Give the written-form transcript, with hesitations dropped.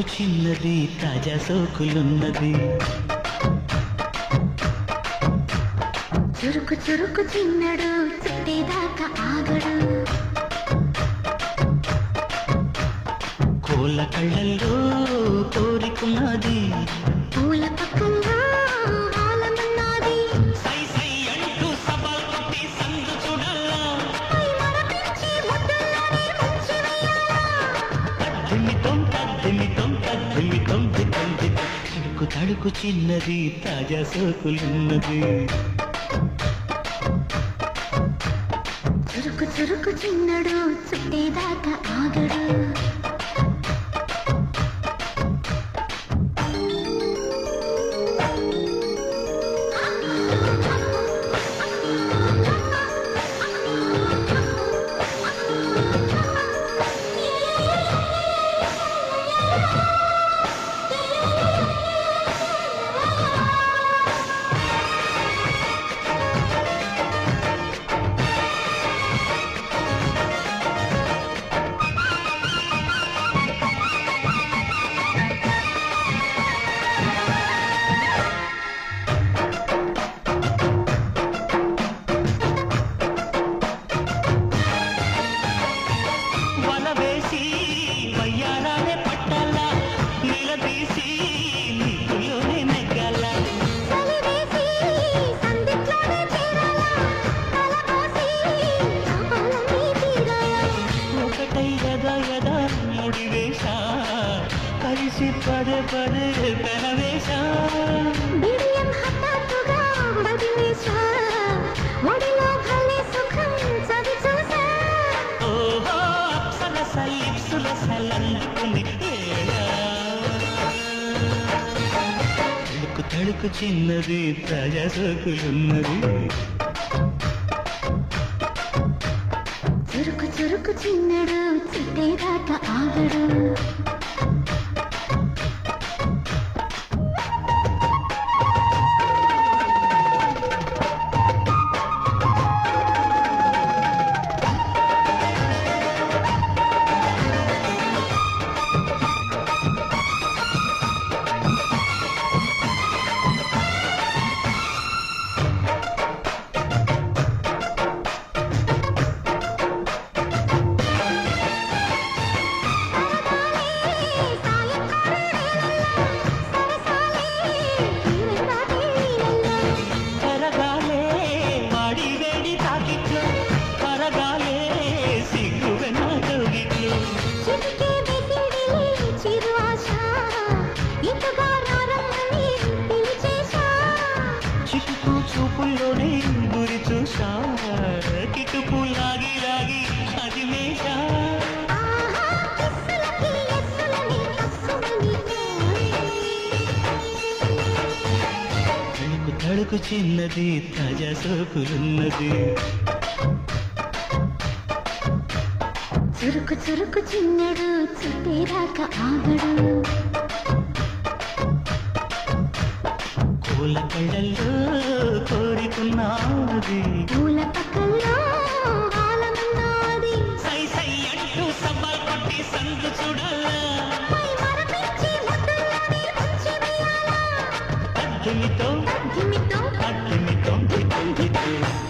తడుకు చిన్నది తాజా సోకులున్నది చురుకు చురుకు చిన్నడు చుట్టేదాకా ఆగడు కోళ్ళ కళ్ళల్లో కోరికున్నది పూల పక్కల్లో ఆలమన్నది సై సై అంటూ సవాల్ కొట్టి సందు చూడాలా పై మరపించి ముద్దుల్లోనే ముంచి వేయాలా తద్దిమితం తద్దిమితం తద్దిమితం దితం దితం తడుకు తడుకు చిన్నది తాజా సోకులున్నది చురుకు చురుకు చిన్నడు చుట్టేదాకా ఆగడు కలిసి పదే పదే పెనవేశా బిడియం హఠాత్తుగా బదిలేశా ఒడిలో భలే సుఖం చవి చూసా ఓహో అప్సరస లిప్సుల సలందుకుని తడుకు తడుకు చిన్నది తాజా సోకులున్నది చురుకు చురుకు చిన్నడు చుట్టేదాకా ఆగడు చిక్కు చూపుల్లోనే గురి చూసా కిటుకు లాగి లాగి అది మేషా తడుకు తడుకు చిన్నది తాజా సోకులున్నది చురుకు చురుకు చిన్నడు చుట్టేదాకా ఆగడు పూల కళ్ళల్లో కోరికున్నది పూల పక్కల్లో ఆలమన్నది సై సై అంటూ సవాల్ కొట్టి సందు చూడాలా పై మరపించి ముద్దుల్లోనే ముంచి వేయాలా అద్దుమితో అద్దిమితో అద్దుమితో దితం దితం